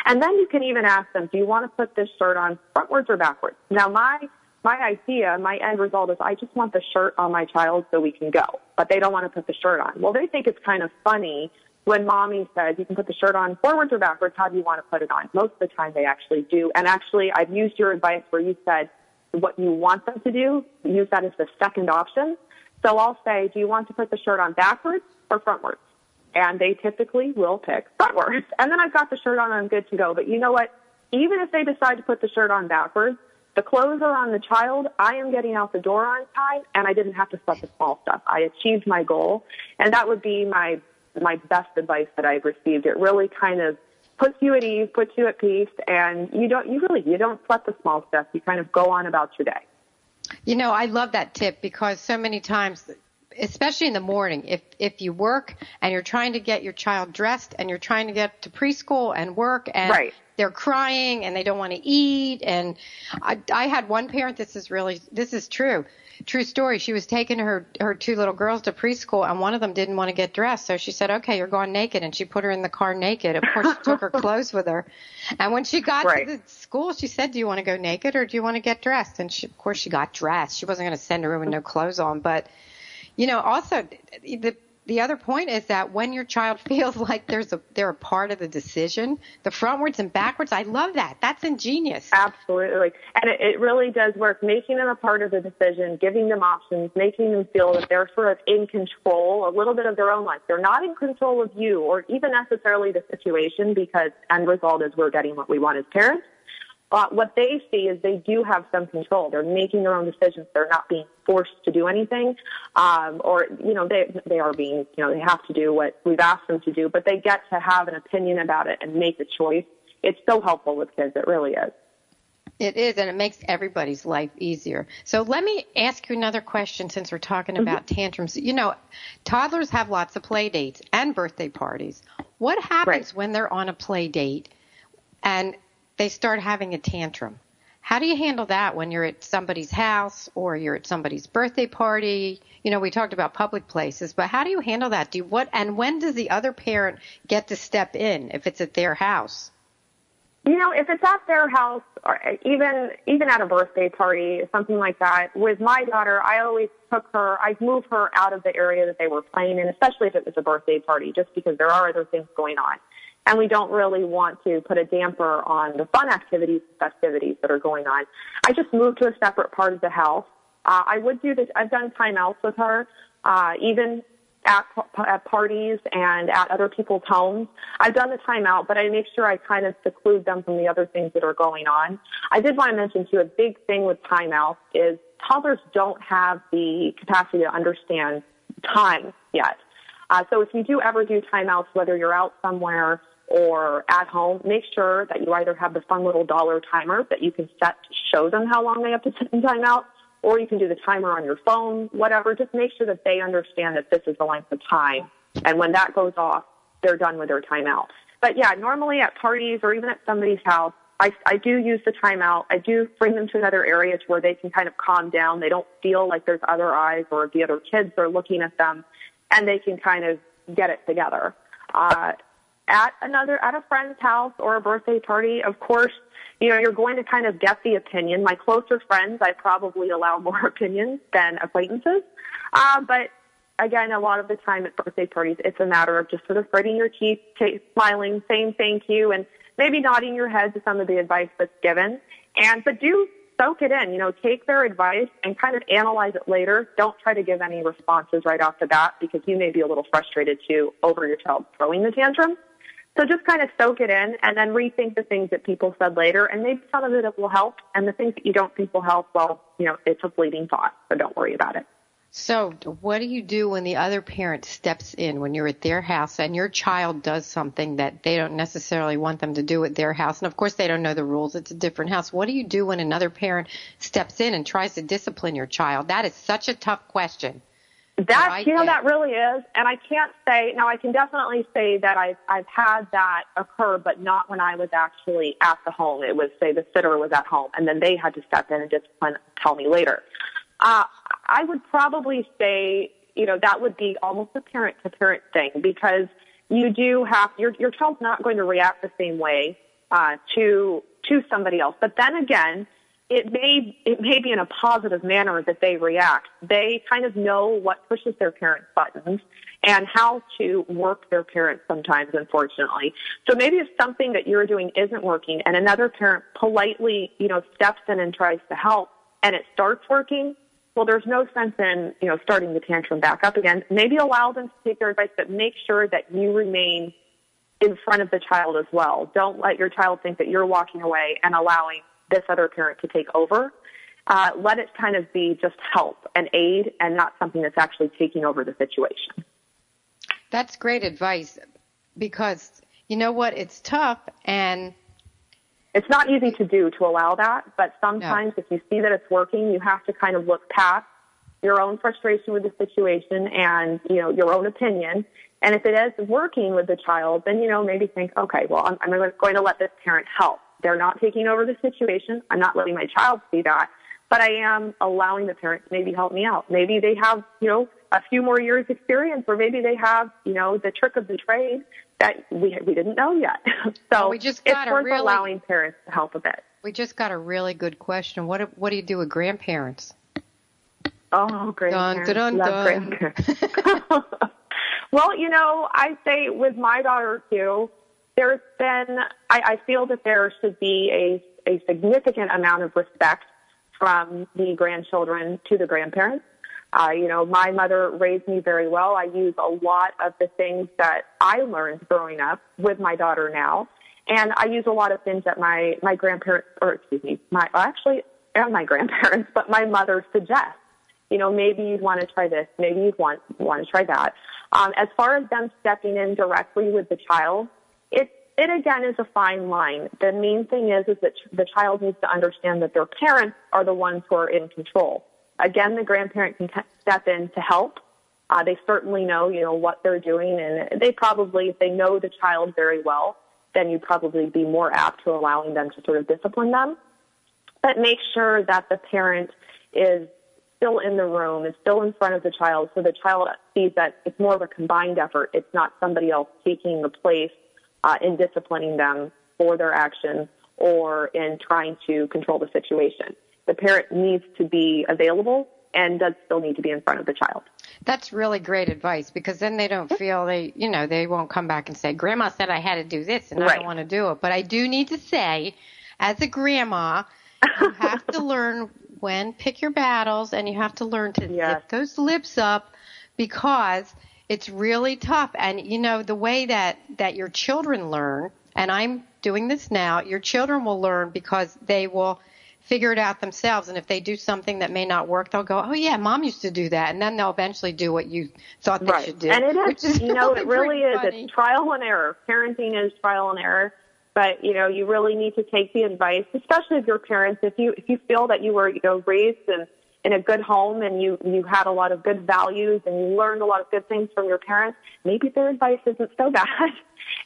And then you can even ask them, do you want to put this shirt on frontwards or backwards? Now, my idea, my end result is I just want the shirt on my child so we can go, but they don't want to put the shirt on. Well, they think it's kind of funny when mommy says you can put the shirt on forwards or backwards, how do you want to put it on? Most of the time they actually do. And actually, I've used your advice where you said what you want them to do, use that as the second option. So I'll say, do you want to put the shirt on backwards or frontwards? And they typically will pick frontwards. And then I've got the shirt on and I'm good to go. But you know what? Even if they decide to put the shirt on backwards, the clothes are on the child. I am getting out the door on time, and I didn't have to sweat the small stuff. I achieved my goal, and that would be my best advice that I've received. It really kind of puts you at ease, puts you at peace, and you don't sweat the small stuff. You kind of go on about your day. You know, I love that tip because so many times, especially in the morning, if you work and you're trying to get your child dressed and you're trying to get to preschool and work and right. They're crying and they don't want to eat. And I had one parent, this is true story. She was taking her 2 little girls to preschool and one of them didn't want to get dressed. So she said, okay, you're going naked. And she put her in the car naked. Of course, she took her clothes with her. And when she got right. to the school, she said, do you want to go naked or do you want to get dressed? And of course she got dressed. She wasn't going to send her in with no clothes on. But, you know, also the other point is that when your child feels like they're a part of the decision, the frontwards and backwards, I love that. That's ingenious. Absolutely. And it really does work, making them a part of the decision, giving them options, making them feel that they're sort of in control, a little bit of their own life. They're not in control of you or even necessarily the situation because end result is we're getting what we want as parents. What they see is they do have some control. They're making their own decisions. They're not being forced to do anything, or, you know, they are being, you know, they have to do what we've asked them to do, but they get to have an opinion about it and make a choice. It's so helpful with kids. It really is. It is, and it makes everybody's life easier. So let me ask you another question since we're talking about tantrums. You know, toddlers have lots of play dates and birthday parties. What happens when they're on a play date and they start having a tantrum? How do you handle that when you're at somebody's house or you're at somebody's birthday party? You know, we talked about public places, but how do you handle that? And when does the other parent get to step in if it's at their house? You know, if it's at their house or even at a birthday party, something like that, with my daughter, I always I'd move her out of the area that they were playing in, especially if it was a birthday party, just because there are other things going on. And we don't really want to put a damper on the fun activities and festivities that are going on. I just moved to a separate part of the house. I would do this. I've done timeouts with her, even at parties and at other people's homes. I've done the timeout, but I make sure I kind of seclude them from the other things that are going on. I did want to mention, too, a big thing with timeouts is toddlers don't have the capacity to understand time yet. So if you do ever do timeouts, whether you're out somewhere or at home, make sure that you either have the fun little dollar timer that you can set to show them how long they have to sit in timeout, or you can do the timer on your phone, whatever. Just make sure that they understand that this is the length of time. And when that goes off, they're done with their timeout. But, yeah, normally at parties or even at somebody's house, I do use the timeout. I do bring them to another area to where they can kind of calm down. They don't feel like there's other eyes or the other kids are looking at them, and they can kind of get it together. At a friend's house or a birthday party, of course, you're going to kind of get the opinion. My closer friends, I probably allow more opinions than acquaintances. But again, a lot of the time at birthday parties, it's a matter of just sort of gritting your teeth, smiling, saying thank you, and maybe nodding your head to some of the advice that's given. But do soak it in. Take their advice and kind of analyze it later. Don't try to give any responses right off the bat because you may be a little frustrated too over your child throwing the tantrum. So just kind of soak it in and then rethink the things that people said later, and maybe some of it will help. And the things that you don't think will help, well, it's a fleeting thought, so don't worry about it. So what do you do when the other parent steps in, when you're at their house and your child does something that they don't necessarily want them to do at their house? And, of course, they don't know the rules. It's a different house. What do you do when another parent steps in and tries to discipline your child? That is such a tough question. That really is. And I can't say, now I can definitely say that I've had that occur, but not when I was actually at the home. It was, say, the sitter was at home, and then they had to step in and discipline, tell me later. I would probably say, that would be almost a parent-to-parent thing because you do have, your child's not going to react the same way to somebody else. But then again, it may be in a positive manner that they react. They kind of know what pushes their parents' buttons and how to work their parents sometimes, unfortunately. So maybe if something that you're doing isn't working and another parent politely, steps in and tries to help and it starts working, well, there's no sense in, starting the tantrum back up again. Maybe allow them to take their advice, but make sure that you remain in front of the child as well. Don't let your child think that you're walking away and allowing this other parent to take over. Let it kind of be just help and aid and not something that's actually taking over the situation. That's great advice because you know what? It's tough and it's not easy to do to allow that, but sometimes if you see that it's working, you have to kind of look past your own frustration with the situation and, your own opinion. And if it is working with the child, then, maybe think, okay, well, I'm going to let this parent help. They're not taking over the situation. I'm not letting my child see that, but I am allowing the parent to maybe help me out. Maybe they have, a few more years experience, or maybe they have, the trick of the trade that we didn't know yet. So it's worth allowing parents to help a bit. We just got a really good question. What do you do with grandparents? Oh, grandparents. Dun, dun, dun, love grandparents. Well, I say with my daughter too, there's been, I feel that there should be a significant amount of respect from the grandchildren to the grandparents. My mother raised me very well. I use a lot of the things that I learned growing up with my daughter now. And I use a lot of things that my grandparents, my grandparents, but my mother suggests. Maybe you'd want to try this. Maybe you'd want to try that. As far as them stepping in directly with the child, it again is a fine line. The main thing is that the child needs to understand that their parents are the ones who are in control. Again, the grandparent can step in to help. They certainly know, what they're doing, and they probably, if they know the child very well, then you'd probably be more apt to allowing them to sort of discipline them. But make sure that the parent is still in the room, is still in front of the child, so the child sees that it's more of a combined effort. It's not somebody else taking the place in disciplining them for their actions or in trying to control the situation. The parent needs to be available and does still need to be in front of the child. That's really great advice because then they don't feel they won't come back and say, Grandma said I had to do this and I don't want to do it. But I do need to say, as a grandma, you have to learn pick your battles, and you have to learn to zip those lips up because It's really tough. And, the way that your children learn, and I'm doing this now, your children will learn because they will figure it out themselves. And if they do something that may not work, they'll go, oh, yeah, Mom used to do that. And then they'll eventually do what you thought they should do. And it is, which is it really is. funny. It's trial and error. Parenting is trial and error. But, you really need to take the advice, especially if your parents, if you feel that you were, raised in a good home and you had a lot of good values and you learned a lot of good things from your parents, maybe their advice isn't so bad.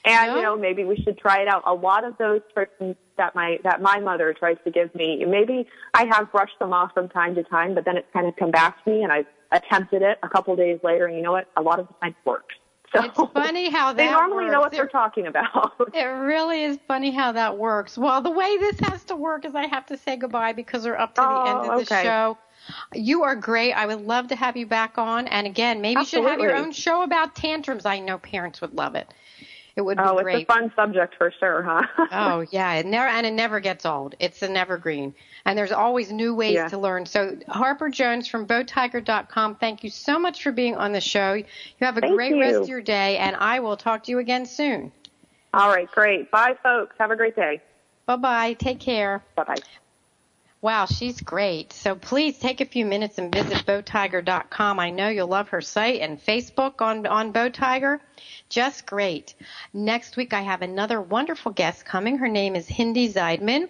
And, maybe we should try it out. A lot of those tricks that my mother tries to give me, maybe I have brushed them off from time to time, but then it's kind of come back to me and I've attempted it a couple days later, and you know what? A lot of the time it works. So it's funny how that they normally works. know what they're talking about. It really is funny how that works. Well, the way this has to work is I have to say goodbye because we're up to the end of the show. You are great. I would love to have you back on. And again, maybe you should have your own show about tantrums. I know parents would love it. It would be great. It's a fun subject for sure, huh? Oh, yeah. It never gets old. It's an evergreen. And there's always new ways to learn. So Harper Jones from bowtiger.com, thank you so much for being on the show. You have a great rest of your day, and I will talk to you again soon. All right, great. Bye, folks. Have a great day. Bye-bye. Take care. Bye-bye. Wow, she's great. So please take a few minutes and visit bowtiger.com. I know you'll love her site and Facebook on Bowtiger. Just great. Next week I have another wonderful guest coming. Her name is Hindi Zeidman.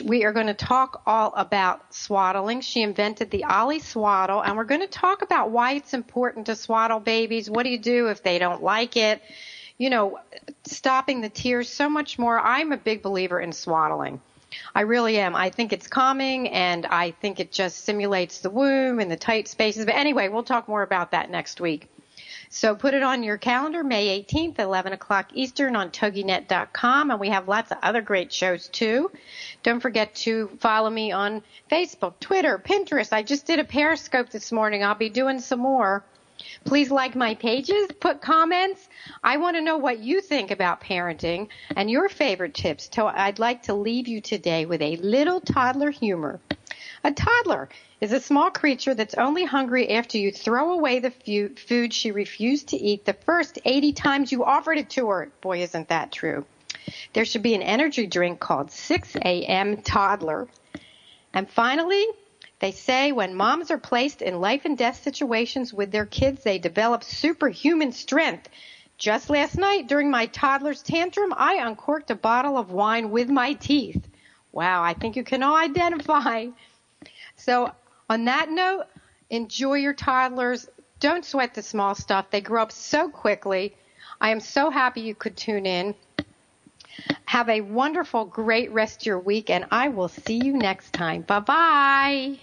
We are going to talk all about swaddling. She invented the Ollie swaddle, and we're going to talk about why it's important to swaddle babies. What do you do if they don't like it? Stopping the tears, so much more. I'm a big believer in swaddling. I really am. I think it's calming, and I think it just simulates the womb and the tight spaces. But anyway, we'll talk more about that next week. So put it on your calendar, May 18th, 11 o'clock Eastern on TogiNet.com, and we have lots of other great shows, too. Don't forget to follow me on Facebook, Twitter, Pinterest. I just did a Periscope this morning. I'll be doing some more. Please like my pages, put comments. I want to know what you think about parenting and your favorite tips. So I'd like to leave you today with a little toddler humor. A toddler is a small creature that's only hungry after you throw away the food she refused to eat the first 80 times you offered it to her. Boy, isn't that true. There should be an energy drink called 6 a.m. Toddler. And finally, they say when moms are placed in life and death situations with their kids, they develop superhuman strength. Just last night, during my toddler's tantrum, I uncorked a bottle of wine with my teeth. Wow, I think you can all identify. So on that note, enjoy your toddlers. Don't sweat the small stuff. They grow up so quickly. I am so happy you could tune in. Have a wonderful, great rest of your week, and I will see you next time. Bye-bye.